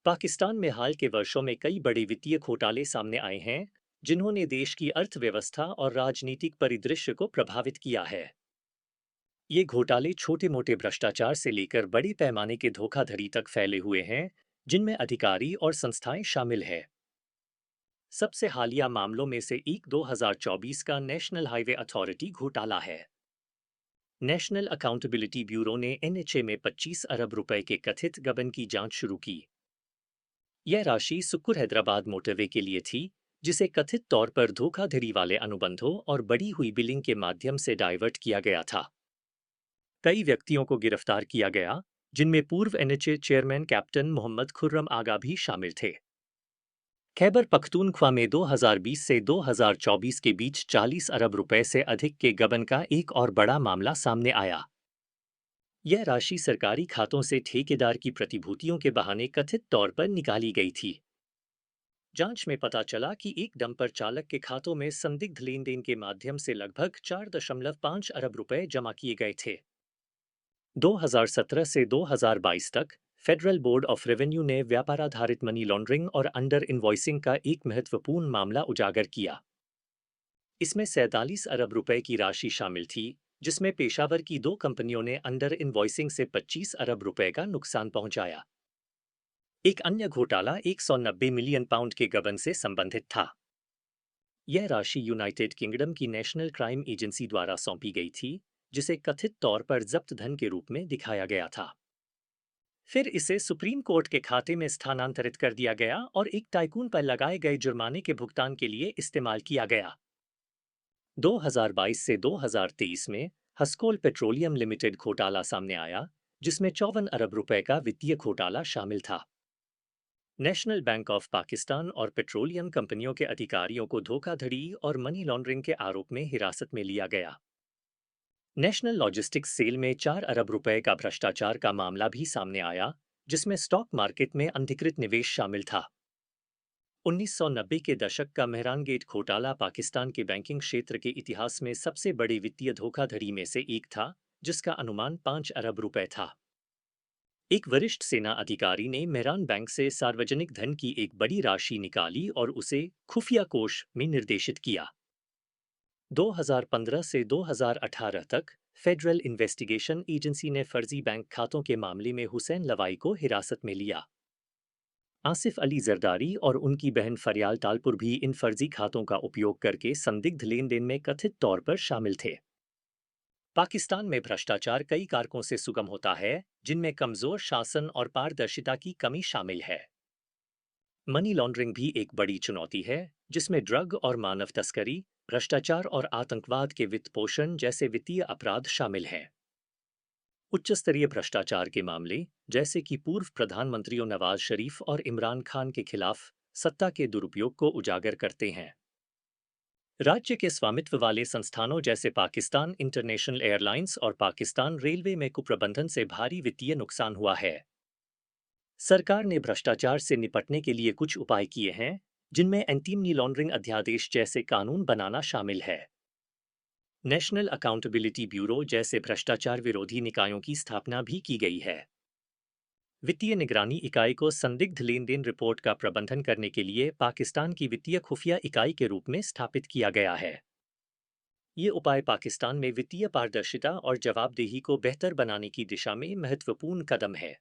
पाकिस्तान में हाल के वर्षों में कई बड़े वित्तीय घोटाले सामने आए हैं, जिन्होंने देश की अर्थव्यवस्था और राजनीतिक परिदृश्य को प्रभावित किया है। ये घोटाले छोटे-मोटे भ्रष्टाचार से लेकर बड़े पैमाने के धोखाधड़ी तक फैले हुए हैं, जिनमें अधिकारी और संस्थाएं शामिल हैं। सबसे हालिया मामलों में से एक 2024 का नेशनल हाईवे अथॉरिटी घोटाला है। नेशनल अकाउंटेबिलिटी ब्यूरो ने एनएचए में 25 अरब रुपए के कथित गबन की जांच शुरू की। यह राशि सुक्कुर हैदराबाद मोटरवे के लिए थी, जिसे कथित तौर पर धोखाधड़ी वाले अनुबंधों और बढ़ी हुई बिलिंग के माध्यम से डाइवर्ट किया गया था। कई व्यक्तियों को गिरफ्तार किया गया, जिनमें पूर्व NHA chairman captain Mohammad Khurram Agha भी शामिल थे। खैबर पख्तूनख्वा में 2020 से 2024 के बीच 40 अरब रुपए से अधिक के गबन का एक और बड़ा मामला सामने आया। यह राशि सरकारी खातों से ठेकेदार की प्रतिभूतियों के बहाने कथित तौर पर निकाली गई थी। जांच में पता चला कि एक डंपर चालक के खातों में संदिग्ध लेन देन के माध्यम से लगभग 4.5 अरब रुपए जमा किए गए थे। 2017 से 2022 तक फेडरल बोर्ड ऑफ रेवेन्यू ने व्यापाराधारित मनी लॉन्ड्रिंग और अंडर इन्वॉइसिंग का एक महत्वपूर्ण मामला उजागर किया। इसमें 47 अरब रुपए की राशि शामिल थी, जिसमें पेशावर की दो कंपनियों ने अंडर इन्वॉइसिंग से 25 अरब रुपए का नुकसान पहुंचाया। एक अन्य घोटाला 190 मिलियन पाउंड के गबन से संबंधित था। यह राशि यूनाइटेड किंगडम की नेशनल क्राइम एजेंसी द्वारा सौंपी गई थी, जिसे कथित तौर पर जब्त धन के रूप में दिखाया गया था। फिर इसे सुप्रीम कोर्ट के खाते में स्थानांतरित कर दिया गया और एक टाइकून पर लगाए गए जुर्माने के भुगतान के लिए इस्तेमाल किया गया। 2022 से 2023 में हस्कोल पेट्रोलियम लिमिटेड घोटाला सामने आया, जिसमें 54 अरब रुपए का वित्तीय घोटाला शामिल था। नेशनल बैंक ऑफ पाकिस्तान और पेट्रोलियम कंपनियों के अधिकारियों को धोखाधड़ी और मनी लॉन्ड्रिंग के आरोप में हिरासत में लिया गया। नेशनल लॉजिस्टिक्स सेल में 4 अरब रुपए का भ्रष्टाचार का मामला भी सामने आया, जिसमें स्टॉक मार्केट में अनधिकृत निवेश शामिल था। 1990 के दशक का मेहरान गेट घोटाला पाकिस्तान के बैंकिंग क्षेत्र के इतिहास में सबसे बड़ी वित्तीय धोखाधड़ी में से एक था, जिसका अनुमान 5 अरब रुपए था। एक वरिष्ठ सेना अधिकारी ने मेहरान बैंक से सार्वजनिक धन की एक बड़ी राशि निकाली और उसे खुफिया कोष में निर्देशित किया। 2015 से 2018 तक फेडरल इन्वेस्टिगेशन एजेंसी ने फर्जी बैंक खातों के मामले में हुसैन लवाई को हिरासत में लिया। आसिफ अली जरदारी और उनकी बहन फरियाल तालपुर भी इन फर्जी खातों का उपयोग करके संदिग्ध लेन देन में कथित तौर पर शामिल थे। पाकिस्तान में भ्रष्टाचार कई कारकों से सुगम होता है, जिनमें कमजोर शासन और पारदर्शिता की कमी शामिल है। मनी लॉन्ड्रिंग भी एक बड़ी चुनौती है, जिसमें ड्रग और मानव तस्करी, भ्रष्टाचार और आतंकवाद के वित्त पोषण जैसे वित्तीय अपराध शामिल हैं। उच्च स्तरीय भ्रष्टाचार के मामले, जैसे कि पूर्व प्रधानमंत्रियों नवाज शरीफ और इमरान खान के खिलाफ सत्ता के दुरुपयोग को उजागर करते हैं। राज्य के स्वामित्व वाले संस्थानों जैसे पाकिस्तान इंटरनेशनल एयरलाइंस और पाकिस्तान रेलवे में कुप्रबंधन से भारी वित्तीय नुकसान हुआ है। सरकार ने भ्रष्टाचार से निपटने के लिए कुछ उपाय किए हैं, जिनमें एंटी मनी लॉन्ड्रिंग अध्यादेश जैसे कानून बनाना शामिल है। नेशनल अकाउंटेबिलिटी ब्यूरो जैसे भ्रष्टाचार विरोधी निकायों की स्थापना भी की गई है। वित्तीय निगरानी इकाई को संदिग्ध लेन देन रिपोर्ट का प्रबंधन करने के लिए पाकिस्तान की वित्तीय खुफिया इकाई के रूप में स्थापित किया गया है। ये उपाय पाकिस्तान में वित्तीय पारदर्शिता और जवाबदेही को बेहतर बनाने की दिशा में महत्वपूर्ण कदम है।